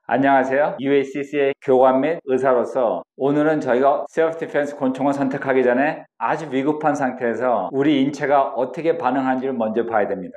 안녕하세요. UACC의 교관 및 의사로서 오늘은 저희가 셀프 디펜스 권총을 선택하기 전에 아주 위급한 상태에서 우리 인체가 어떻게 반응하는지를 먼저 봐야 됩니다.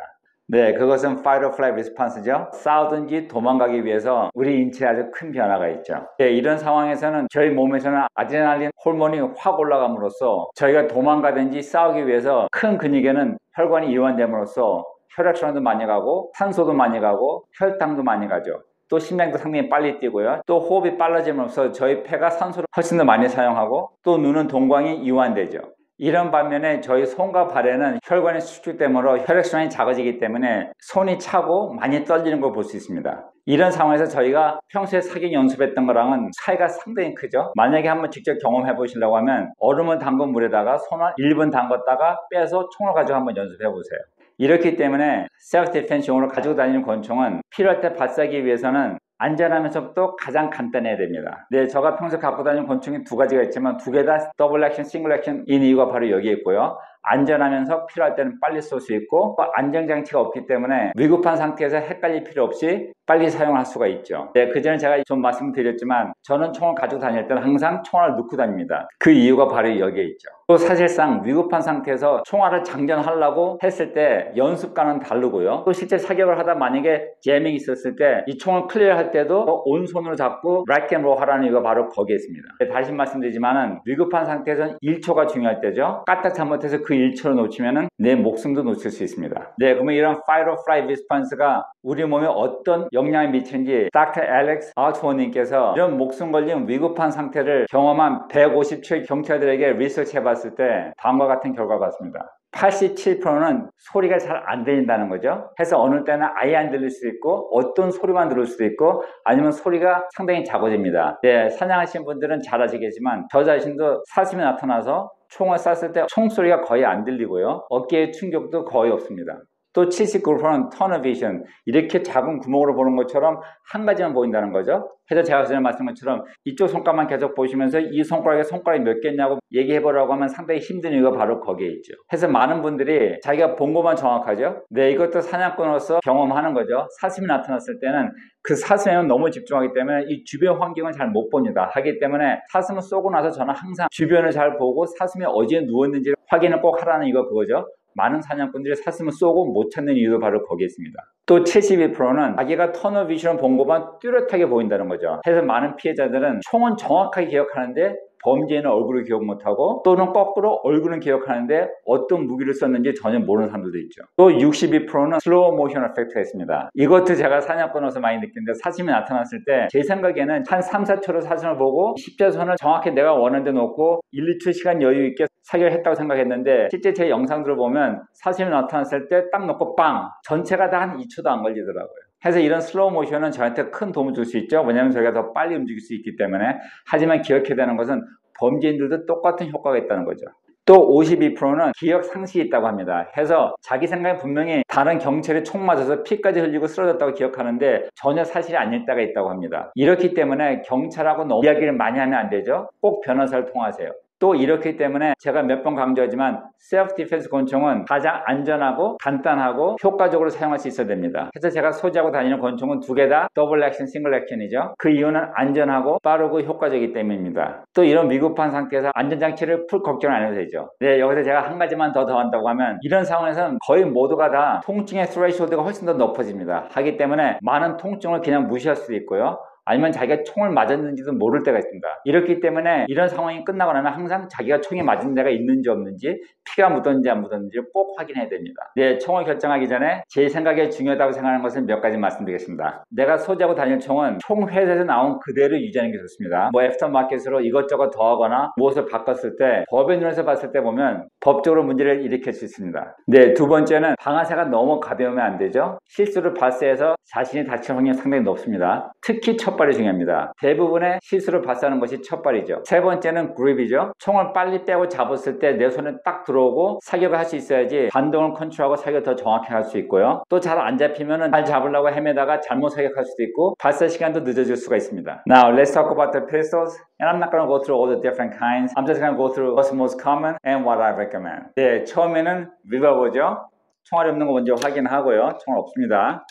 네, 그것은 Fight or Flight Response죠. 싸우든지 도망가기 위해서 우리 인체에 아주 큰 변화가 있죠. 네, 이런 상황에서는 저희 몸에서는 아드레날린 호르몬이 확 올라감으로써 저희가 도망가든지 싸우기 위해서 큰 근육에는 혈관이 이완됨으로써 혈액순환도 많이 가고 산소도 많이 가고 혈당도 많이 가죠. 또 심장도 상당히 빨리 뛰고요. 또 호흡이 빨라짐으로써 저희 폐가 산소를 훨씬 더 많이 사용하고 또 눈은 동광이 이완되죠. 이런 반면에 저희 손과 발에는 혈관이 수축됨으로 혈액순환이 작아지기 때문에 손이 차고 많이 떨리는 걸 볼 수 있습니다. 이런 상황에서 저희가 평소에 사격 연습했던 거랑은 차이가 상당히 크죠. 만약에 한번 직접 경험해 보시려고 하면 얼음을 담근 물에다가 손을 1분 담갔다가 빼서 총을 가지고 한번 연습해 보세요. 이렇기 때문에 셀프 디펜스용으로 가지고 다니는 권총은 필요할 때 발사하기 위해서는 안전하면서도 가장 간단해야 됩니다. 네, 제가 평소에 갖고 다니는 권총이 두 가지가 있지만 두 개 다 더블 액션, 싱글 액션인 이유가 바로 여기에 있고요. 안전하면서 필요할 때는 빨리 쏠 수 있고 또 안전장치가 없기 때문에 위급한 상태에서 헷갈릴 필요 없이 빨리 사용할 수가 있죠. 네, 그 전에 제가 좀 말씀드렸지만 저는 총을 가지고 다닐 때는 항상 총알을 넣고 다닙니다. 그 이유가 바로 여기에 있죠. 또 사실상 위급한 상태에서 총알을 장전하려고 했을 때 연습과는 다르고요. 또 실제 사격을 하다 만약에 제밍이 있었을 때 이 총을 클리어할 때도 온손으로 잡고 락 앤 롤 하라는 이유가 바로 거기에 있습니다. 네, 다시 말씀드리지만은 위급한 상태에서는 1초가 중요할 때죠. 까딱 잘못해서 그 1초를 놓치면은 내 목숨도 놓칠 수 있습니다. 네, 그러면 이런 Fight or Flight Response가 우리 몸에 어떤 영향을 미치는지 Dr. Alex Artwo님께서 이런 목숨 걸린 위급한 상태를 경험한 157 경찰들에게 리서치 해봤을 때 다음과 같은 결과가 왔습니다. 87%는 소리가 잘 안 들린다는 거죠. 해서 어느 때는 아예 안 들릴 수도 있고 어떤 소리만 들을 수도 있고 아니면 소리가 상당히 작아집니다. 네, 사냥하신 분들은 잘 아시겠지만 저 자신도 사슴이 나타나서 총을 쐈을 때 총소리가 거의 안 들리고요. 어깨에 충격도 거의 없습니다. 또 79%는 터널 비전, 이렇게 작은 구멍으로 보는 것처럼 한 가지만 보인다는 거죠. 그래서 제가 전에 말씀한 것처럼 이쪽 손가락만 계속 보시면서 이 손가락이 몇 개냐고 얘기해보라고 하면 상당히 힘든 이유가 바로 거기에 있죠. 그래서 많은 분들이 자기가 본 것만 정확하죠. 네, 이것도 사냥꾼으로서 경험하는 거죠. 사슴이 나타났을 때는 그 사슴에는 너무 집중하기 때문에 이 주변 환경을 잘 못 봅니다. 하기 때문에 사슴을 쏘고 나서 저는 항상 주변을 잘 보고 사슴이 어디에 누웠는지 확인을 꼭 하라는 이유가 그거죠. 많은 사냥꾼들이 사슴을 쏘고 못 찾는 이유도 바로 거기에 있습니다. 또 72%는 자기가 터널 비전을 본 것만 뚜렷하게 보인다는 거죠. 그래서 많은 피해자들은 총은 정확하게 기억하는데 범죄인은 얼굴을 기억 못하고 또는 거꾸로 얼굴은 기억하는데 어떤 무기를 썼는지 전혀 모르는 사람들도 있죠. 또 62%는 슬로우 모션 에펙트가 있습니다. 이것도 제가 사냥꾼으로서 많이 느끼는데 사슴이 나타났을 때 제 생각에는 한 3, 4초로 사슴을 보고 십자선을 정확히 내가 원하는 데 놓고 1, 2초 시간 여유 있게 사격을 했다고 생각했는데 실제 제 영상들을 보면 사슴이 나타났을 때 딱 놓고 빵! 전체가 다 한 2초도 안 걸리더라고요. 그래서 이런 슬로우 모션은 저한테 큰 도움을 줄 수 있죠. 왜냐하면 저희가 더 빨리 움직일 수 있기 때문에. 하지만 기억해야 되는 것은 범죄인들도 똑같은 효과가 있다는 거죠. 또 52%는 기억 상실이 있다고 합니다. 해서 자기 생각에 분명히 다른 경찰이 총 맞아서 피까지 흘리고 쓰러졌다고 기억하는데 전혀 사실이 아닐 때가 있다고 합니다. 이렇기 때문에 경찰하고 너무 이야기를 많이 하면 안 되죠. 꼭 변호사를 통하세요. 또 이렇기 때문에 제가 몇 번 강조하지만 셀프 디펜스 권총은 가장 안전하고 간단하고 효과적으로 사용할 수 있어야 됩니다. 그래서 제가 소지하고 다니는 권총은 두 개 다 더블 액션, 싱글 액션이죠. 그 이유는 안전하고 빠르고 효과적이기 때문입니다. 또 이런 위급한 상태에서 안전장치를 풀 걱정 안 해도 되죠. 네, 여기서 제가 한 가지만 더 한다고 하면 이런 상황에서는 거의 모두가 다 통증의 스레이쇼드가 훨씬 더 높아집니다. 하기 때문에 많은 통증을 그냥 무시할 수도 있고요. 아니면 자기가 총을 맞았는지도 모를 때가 있습니다. 이렇기 때문에 이런 상황이 끝나고 나면 항상 자기가 총에 맞은 데가 있는지 없는지 피가 묻었는지 안 묻었는지 꼭 확인해야 됩니다. 네, 총을 결정하기 전에 제 생각에 중요하다고 생각하는 것은 몇 가지 말씀드리겠습니다. 내가 소지하고 다닐 총은 총 회사에서 나온 그대로 유지하는 게 좋습니다. 뭐 애프터마켓으로 이것저것 더하거나 무엇을 바꿨을 때 법의 눈에서 봤을 때 보면 법적으로 문제를 일으킬 수 있습니다. 네, 두 번째는 방아쇠가 너무 가벼우면 안 되죠. 실수를 발사해서 자신이 다칠 확률이 상당히 높습니다. 특히 첫발이 중요합니다. 대부분의 실수를 발사하는 것이 첫발이죠. 세 번째는 그립이죠. 총을 빨리 빼고 잡았을 때 내 손에 딱 들어오고 사격을 할 수 있어야지 반동을 컨트롤하고 사격을 더 정확히 할 수 있고요. 또 잘 안 잡히면은 잘 잡으려고 헤매다가 잘못 사격할 수도 있고 발사 시간도 늦어질 수가 있습니다. Now let's talk about the pistols. And I'm not going to go through all the different kinds. I'm just going to go through what's most common and what I recommend. 네, 처음에는 리볼버죠. 총알이 없는 거 먼저 확인하고요. 총알 없습니다.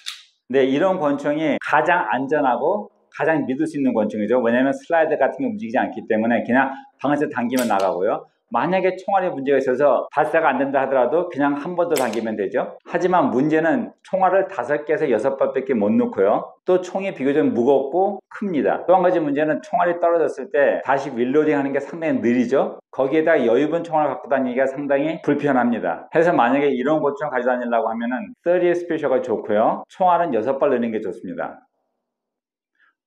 네, 이런 권총이 가장 안전하고 가장 믿을 수 있는 권총이죠. 왜냐하면 슬라이드 같은 게 움직이지 않기 때문에 그냥 방아쇠 당기면 나가고요. 만약에 총알에 문제가 있어서 발사가 안 된다 하더라도 그냥 한 번 더 당기면 되죠. 하지만 문제는 총알을 5개에서 6발밖에 못 넣고요. 또 총이 비교적 무겁고 큽니다. 또 한 가지 문제는 총알이 떨어졌을 때 다시 윌로딩 하는 게 상당히 느리죠. 거기에다 여유분 총알을 갖고 다니기가 상당히 불편합니다. 그래서 만약에 이런 권총을 가지고 다니려고 하면은 30 스페셜가 좋고요. 총알은 6발 넣는 게 좋습니다.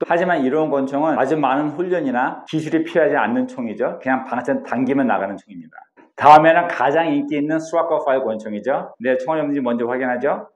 하지만 이런 권총은 아주 많은 훈련이나 기술이 필요하지 않는 총이죠. 그냥 방아쇠 당기면 나가는 총입니다. 다음에는 가장 인기 있는 스트라이커 5 권총이죠. 네, 총알이 없는지 먼저 확인하죠.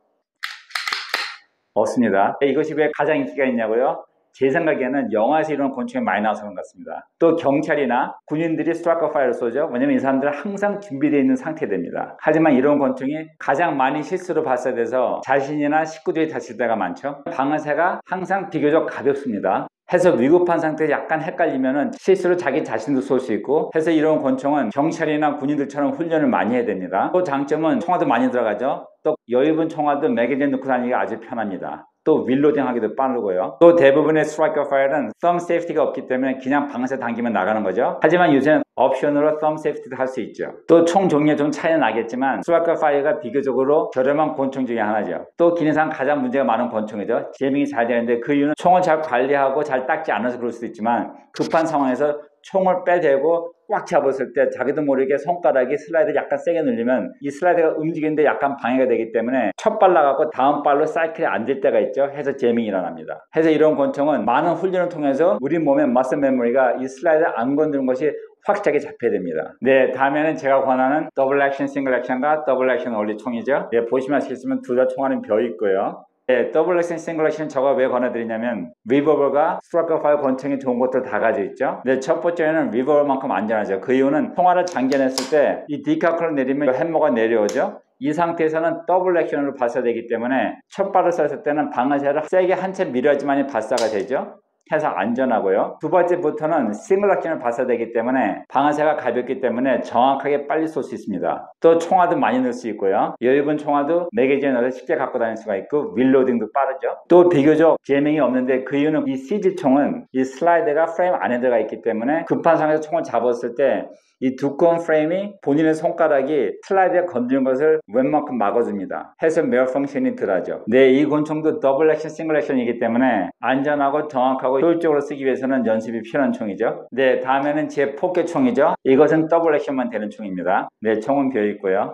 없습니다. 이것이 왜 가장 인기가 있냐고요? 제 생각에는 영화에서 이런 권총이 많이 나와서 그런 것 같습니다. 또 경찰이나 군인들이 스트라이커 파이어를 쏘죠. 왜냐면 이 사람들은 항상 준비되어 있는 상태됩니다. 하지만 이런 권총이 가장 많이 실수로 발사돼서 자신이나 식구들이 다칠 때가 많죠. 방아쇠가 항상 비교적 가볍습니다. 해서 위급한 상태에 약간 헷갈리면은 실수로 자기 자신도 쏠 수 있고, 해서 이런 권총은 경찰이나 군인들처럼 훈련을 많이 해야 됩니다. 또 장점은 총알도 많이 들어가죠. 또 여유분 총알도 매개지에 넣고 다니기가 아주 편합니다. 또 윌로딩 하기도 빠르고요. 또 대부분의 스트라이커 파이어는 썸 세이프티가 없기 때문에 그냥 방아쇠 당기면 나가는 거죠. 하지만 요새는 옵션으로 썸 세이프티도 할 수 있죠. 또 총 종류에 좀 차이는 나겠지만 스트라이커 파이어가 비교적으로 저렴한 권총 중에 하나죠. 또 기능상 가장 문제가 많은 권총이죠. 제밍이 잘 되는데 그 이유는 총을 잘 관리하고 잘 닦지 않아서 그럴 수도 있지만, 급한 상황에서 총을 빼대고 꽉 잡았을 때 자기도 모르게 손가락이 슬라이드를 약간 세게 눌리면 이 슬라이드가 움직이는데 약간 방해가 되기 때문에 첫 발 나가고 다음 발로 사이클이 안 될 때가 있죠. 해서 제밍이 일어납니다. 해서 이런 권총은 많은 훈련을 통해서 우리 몸의 머슬 메모리가 이 슬라이드를 안 건드는 것이 확실하게 잡혀야 됩니다. 네, 다음에는 제가 권하는 더블 액션, 싱글 액션과 더블 액션 원리 총이죠. 네, 보시면 아시겠지만 둘 다 총알은 벼 있고요. 네, 더블 액션, 싱글 액션 저가 왜 권해드리냐면 리버버가 스트라이커 파이어 권총이 좋은 것들 다 가지고 있죠. 네, 첫 번째는 리버버만큼 안전하죠. 그 이유는 총알을 장전했을 때 이 디카클을 내리면 햄머가 내려오죠. 이 상태에서는 더블 액션으로 발사되기 때문에 첫 발을 쐈을 때는 방아쇠를 세게 한 채 밀어야지만 발사가 되죠. 해서 안전하고요. 두 번째부터는 싱글 액션을 발사되기 때문에 방아쇠가 가볍기 때문에 정확하게 빨리 쏠 수 있습니다. 또 총알도 많이 넣을 수 있고요. 여유분 총알도 매개지에 넣어서 쉽게 갖고 다닐 수가 있고 윌로딩도 빠르죠. 또 비교적 제밍이 없는데 그 이유는 이 CG 총은 이 슬라이드가 프레임 안에 들어가 있기 때문에 급한 상황에서 총을 잡았을 때 이 두꺼운 프레임이 본인의 손가락이 슬라이드에 건드는 것을 웬만큼 막아줍니다. 해서 malfunction이 덜하죠. 네, 이 권총도 더블 액션, 싱글 액션이기 때문에 안전하고 정확하고 효율적으로 쓰기 위해서는 연습이 필요한 총이죠. 네, 다음에는 제 포켓 총이죠. 이것은 더블 액션만 되는 총입니다. 네, 총은 비어 있고요.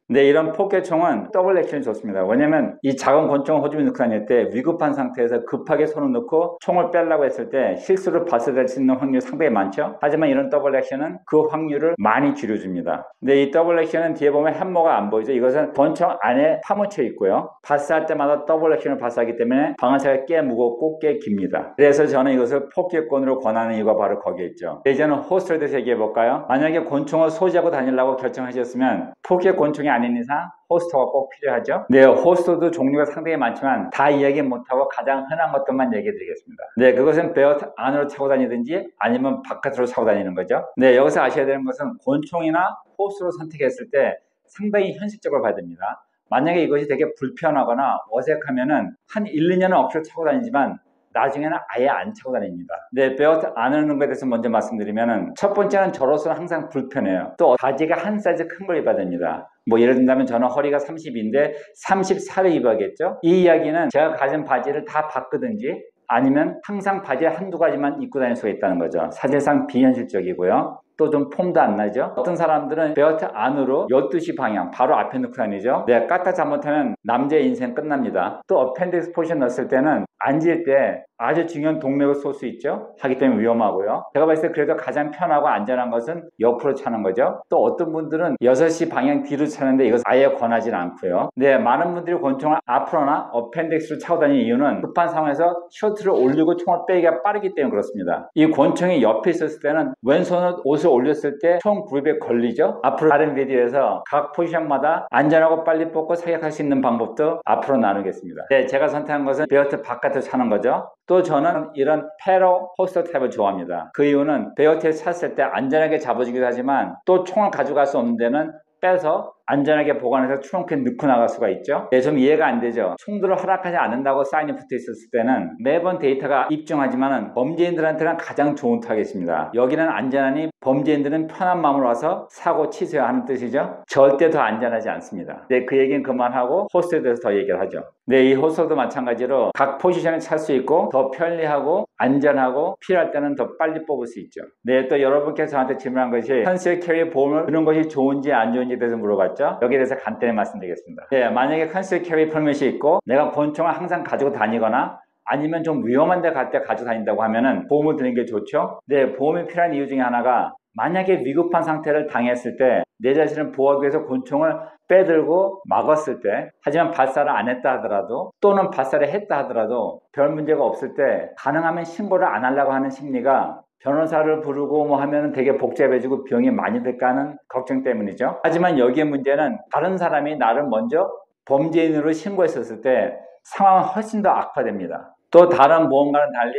네, 이런 포켓총은 더블 액션이 좋습니다. 왜냐면 이 작은 권총을 호주머니에 넣고 다닐 때 위급한 상태에서 급하게 손을 넣고 총을 빼려고 했을 때 실수로 발사될 수 있는 확률이 상당히 많죠. 하지만 이런 더블 액션은 그 확률을 많이 줄여줍니다. 네, 이 더블 액션은 뒤에 보면 햄머가 안 보이죠. 이것은 권총 안에 파묻혀 있고요. 발사할 때마다 더블 액션을 발사하기 때문에 방아쇠가 꽤 무겁고 꽤 깁니다. 그래서 저는 이것을 포켓권으로 권하는 이유가 바로 거기에 있죠. 이제는 호스터에 대해서 얘기해 볼까요? 만약에 권총을 소지하고 다니려고 결정하셨으면 포켓 권총이 아닌 이상 호스터가 꼭 필요하죠. 네, 호스터도 종류가 상당히 많지만 다 이야기 못하고 가장 흔한 것들만 얘기해 드리겠습니다. 네, 그것은 벨트 안으로 차고 다니든지 아니면 바깥으로 차고 다니는 거죠. 네, 여기서 아셔야 되는 것은 권총이나 호스터로 선택했을 때 상당히 현실적으로 봐야 됩니다. 만약에 이것이 되게 불편하거나 어색하면은 한 1, 2년은 억지로 차고 다니지만 나중에는 아예 안 차고 다닙니다. 네, 벨트 안 하는 것에 대해서 먼저 말씀드리면은 첫 번째는 저로서는 항상 불편해요. 또 바지가 한 사이즈 큰 걸 입어야 됩니다. 뭐 예를 든다면 저는 허리가 32인데 34를 입어야겠죠. 이 이야기는 제가 가진 바지를 다 바꾸든지 아니면 항상 바지에 한두 가지만 입고 다닐 수가 있다는 거죠. 사실상 비현실적이고요. 또 좀 폼도 안 나죠. 어떤 사람들은 벨트 안으로 12시 방향 바로 앞에 넣고 다니죠. 내가 까딱 잘못하면 남자의 인생 끝납니다. 또 어펜디스 포지션 넣었을 때는 앉을 때 아주 중요한 동맥을 쏠 수 있죠. 하기 때문에 위험하고요. 제가 봤을 때 그래도 가장 편하고 안전한 것은 옆으로 차는 거죠. 또 어떤 분들은 6시 방향 뒤로 차는데 이것 아예 권하지는 않고요. 네, 많은 분들이 권총을 앞으로나 어펜디스로 차고 다니는 이유는 급한 상황에서 셔틀을 올리고 총을 빼기가 빠르기 때문에 그렇습니다. 이 권총이 옆에 있었을 때는 왼손을 옷을 올렸을 때 총 그립에 걸리죠. 앞으로 다른 비디오에서 각 포지션마다 안전하고 빨리 뽑고 사격할 수 있는 방법도 앞으로 나누겠습니다. 네, 제가 선택한 것은 벨트 바깥으로 차는 거죠. 또 저는 이런 패러 호스터 타입을 좋아합니다. 그 이유는 벨트에 찼을 때 안전하게 잡아주기도 하지만 또 총을 가져갈 수 없는 데는 빼서 안전하게 보관해서 트렁크에 넣고 나갈 수가 있죠. 네, 좀 이해가 안 되죠. 충돌을 허락하지 않는다고 사인이 붙어 있었을 때는 매번 데이터가 입증하지만 범죄인들한테는 가장 좋은 타겟입니다. 여기는 안전하니 범죄인들은 편한 마음으로 와서 사고 치세요 하는 뜻이죠. 절대 더 안전하지 않습니다. 네, 그 얘기는 그만하고 호스에 대해서 더 얘기를 하죠. 네, 이 호스도 마찬가지로 각 포지션에 찰 수 있고 더 편리하고 안전하고 필요할 때는 더 빨리 뽑을 수 있죠. 네, 또 여러분께서 저한테 질문한 것이 컨실드 캐리 보험을 드는 것이 좋은지 안 좋은지에 대해서 물어봤죠. 여기에 대해서 간단히 말씀드리겠습니다. 네, 만약에 컨실드 캐리 퍼밋이 있고 내가 권총을 항상 가지고 다니거나 아니면 좀 위험한 데 갈 때 가지고 다닌다고 하면은 보험을 드는 게 좋죠. 네, 보험이 필요한 이유 중에 하나가 만약에 위급한 상태를 당했을 때 내 자신을 보호하기 위해서 권총을 빼들고 막았을 때, 하지만 발사를 안 했다 하더라도 또는 발사를 했다 하더라도 별 문제가 없을 때 가능하면 신고를 안 하려고 하는 심리가 변호사를 부르고 뭐 하면은 되게 복잡해지고 비용이 많이 들까 하는 걱정 때문이죠. 하지만 여기에 문제는 다른 사람이 나를 먼저 범죄인으로 신고했었을 때 상황은 훨씬 더 악화됩니다. 또 다른 보험과는 달리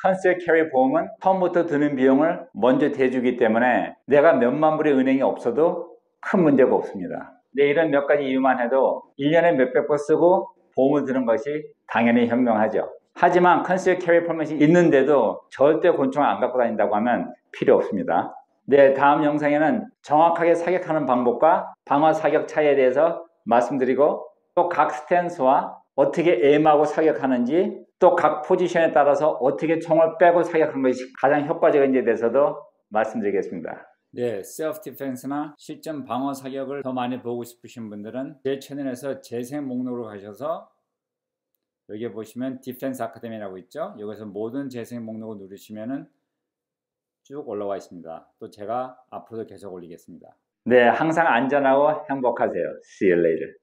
컨실드 캐리 보험은 처음부터 드는 비용을 먼저 대주기 때문에 내가 몇만 불의 은행이 없어도 큰 문제가 없습니다. 네, 이런 몇 가지 이유만 해도 1년에 몇백 불 쓰고 보험을 드는 것이 당연히 현명하죠. 하지만 컨실드 캐리 퍼밋이 있는데도 절대 권총을 안 갖고 다닌다고 하면 필요 없습니다. 네, 다음 영상에는 정확하게 사격하는 방법과 방어 사격 차이에 대해서 말씀드리고 또 각 스탠스와 어떻게 에임하고 사격하는지 또 각 포지션에 따라서 어떻게 총을 빼고 사격하는 것이 가장 효과적인지에 대해서도 말씀드리겠습니다. 네, 셀프 디펜스나 실전 방어 사격을 더 많이 보고 싶으신 분들은 제 채널에서 재생 목록으로 가셔서 여기 보시면 디펜스 아카데미라고 있죠. 여기서 모든 재생 목록을 누르시면은 쭉 올라와 있습니다. 또 제가 앞으로도 계속 올리겠습니다. 네, 항상 안전하고 행복하세요. See you later.